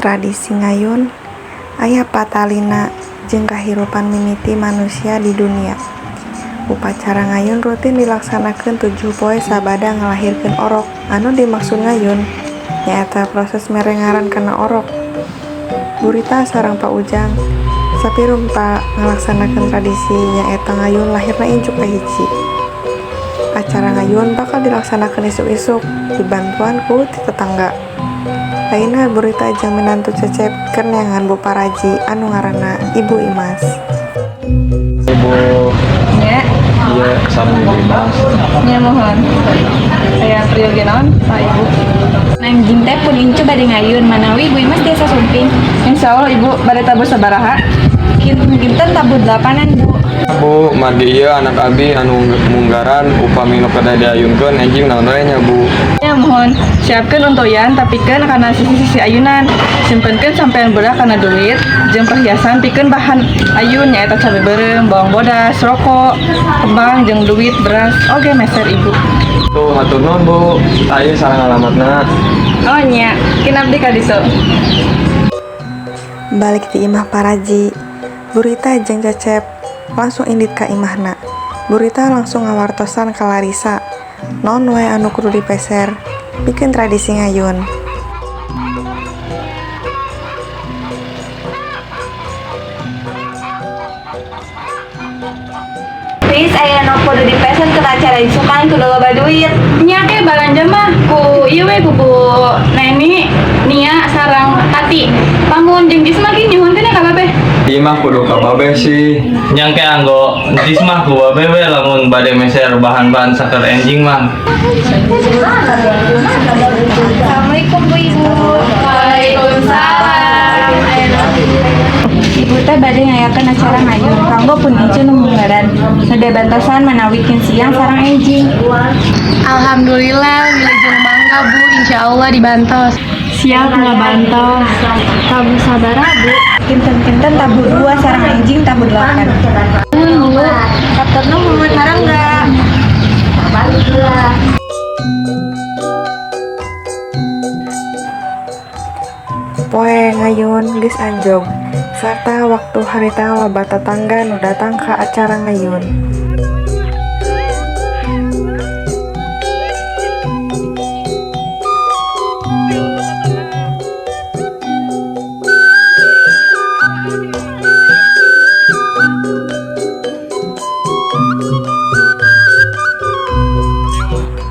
Tradisi ngayun aya patalina jeung kahirupan mimiti manusia di dunia. Upacara ngayun rutin dilaksanakeun 7 poe sabada ngalahirkeun orok. Anu dimaksud ngayun nyaeta proses merengaran kana orok. Burita sareng Pak Ujang sapirumpa ngalaksanakeun tradisi nyaeta ngayun lahirna injuk kahiji. Acara ngayun bakal dilaksanakeun isuk-isuk dibantuan ku ti tetangga. Ayeuna Burita jeung menantu Cecep keur neangan Bu Paraji anu ngaranna Ibu Imas. Ibu Ya, iya sama Ibu Imas. nya mohon. Saya Trio Genon, Pak Ibu. Nang teh pun incu bade ngayun manawi Ibu Imas desa Sumping. Insya Allah Ibu bade tabur sabaraha. Kinten tabur 8-an Bu. Bu, mardi ieu anak abi anu munggaran upami nu kada diayunkeun enjing naon we nya Bu. Ya mohon siapkeun untoyan tapikeun kana sisi-sisi ayunan. Simpenkeun sampean beurah kana duit jeung perhiasan pikeun bahan ayun nyaeta cabe beureum, bawang bodas, rokok, kembang jeung duit, beras. Oge meser Ibu. Tuh hatur nuhun Bu. Ayeuna sareng alamatna. Oh nya, kin abdi ka ditu. Balik di imah Paraji, Burita jeung Cecep langsung indit ka imahna. Burita langsung ngawartosan ka Larisa non wae anu kudu dipeser bikin tradisi ngayun. Please aya nu kudu dipesen ke acara isukan kudu loba duit. Nya ke balanja mah ku ieu we ku Neni, Nia sareng Tati. Lamun jeung Jis mah ge nyuhun teh ka babeh. Ieu mah kudu ka babeh sih. Nyangke anggo jis mah ku babe we lamun bade meser bahan-bahan saker enjing mah. Assalamualaikum Bu Ibu. Waalaikumsalam. Ibu teh bade ngayakeun acara ngayun kanggo pun incu nu munggaran. Nu debantosan manawi siang sareng enjing. Alhamdulillah wilujeng mangga Bu, insyaallah dibantos. Siap ngabantos. Tabur sabaraha Bu? Kinten-kinten tabur 2 sareng enjing tabur 8. Bu, kapten nu mumun marangga. Poe ngayun geus anjog sarta waktu harita loba tetangga nu datang ka acara ngayun.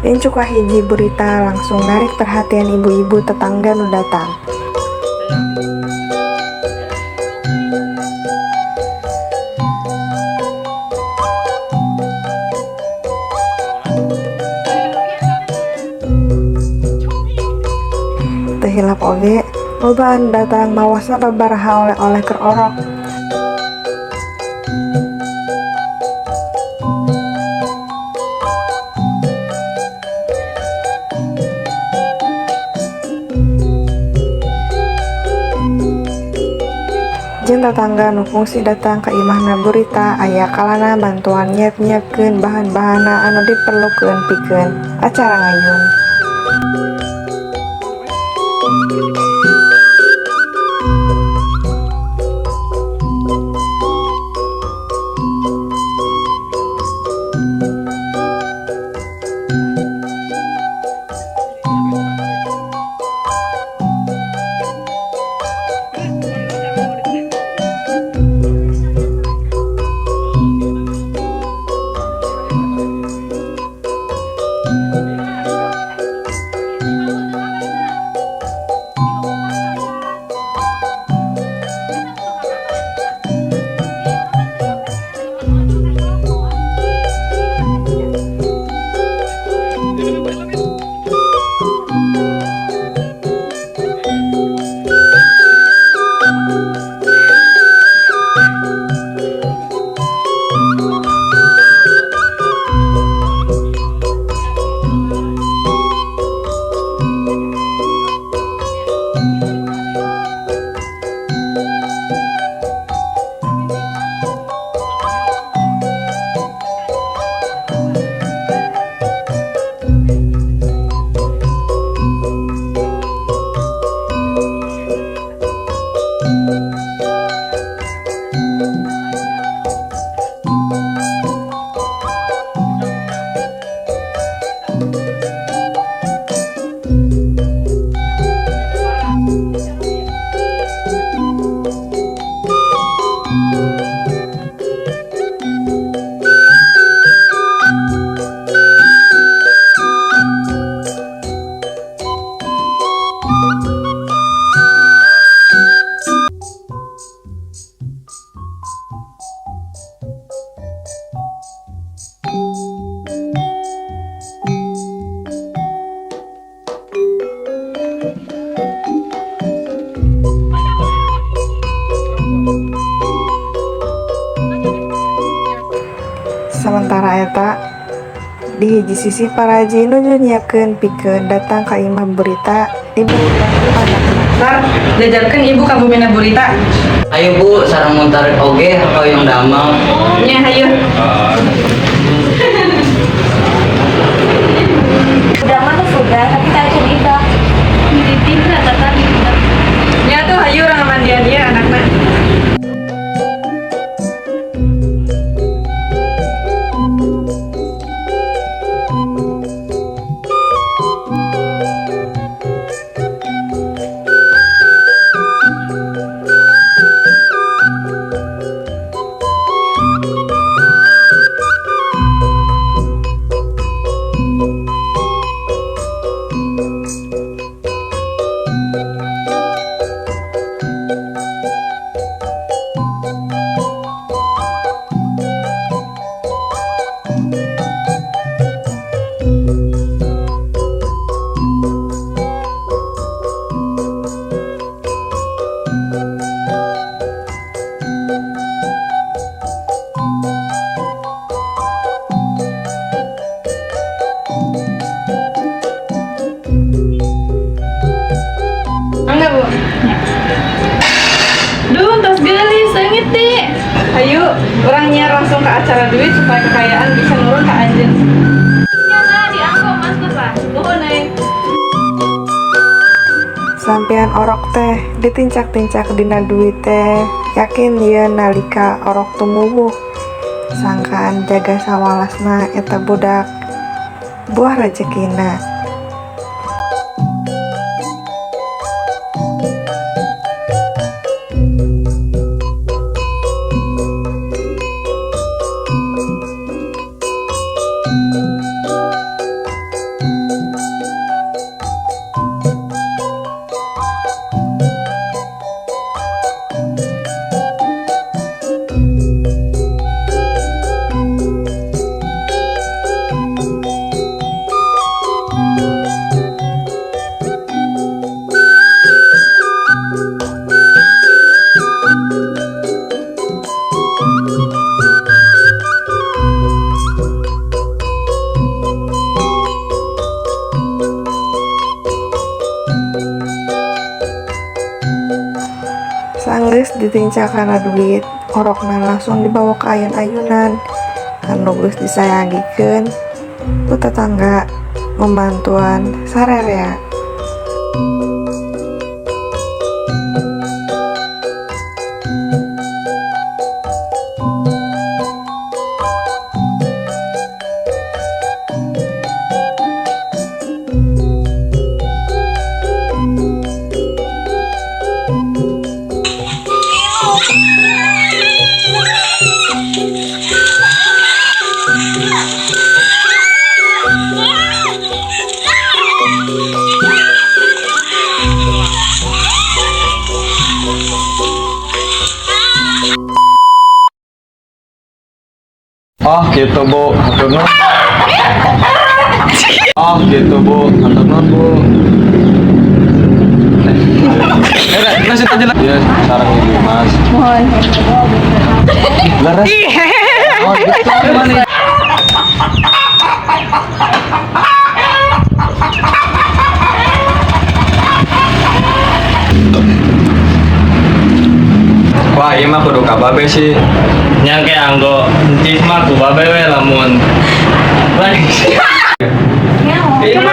Incu kahiji Burita langsung narik perhatian ibu-ibu tetangga nu datang. Teu hilap oge loba anu datang mawa sababaraha oleh-oleh keur orok. Jeung tetangga nu fungsi datang ka imahna Burita aya kalana bantuan nyiep-nyiepkeun bahan-bahanna anu diperlukeun pikeun acara ngayun. Sementara eta di hiji sisi para haji nuju nyiapkeun pikeun datang ka imah berita di Lar, jajarkan ibu ka bumina burita. Ayo Bu, sareng muntarik oge hoyong damel. Nya hayu. Udah mah sudah, tapi tak cerita. Mimiti berata tadi. Nya tuh hayu orang mandian dia anakna. Enggak, Bu. Duh, tas gelis, sengit ti. Hayu, orangnya langsung ke acara duit supaya kekayaan bisa nurun ke anjeun. Ya nah, diangkut mas apa? Nuhun neng. sampean orok teh ditincak-tincak dina duit teh yakin dia nalika orok tumubuh sangkaan jaga sawalasna eta budak buah rezekina. Sanggeus ditincak karena duit, orokna langsung dibawa ke ayun-ayunan. Anu geus disayangikeun ku tetangga membantuan sarerea. Oh gitu Bu, hatur nuhun. Oh gitu Bu, hatur nuhun Bu. Lanjut aja lah. Iya, sarang ibu Mas. Mohon. Laras. Oh gitu. Gimana? Wah, iya mah kudu kababe sih. Nyangke anggo encis mah ku babe we lamun. Baik. Cuma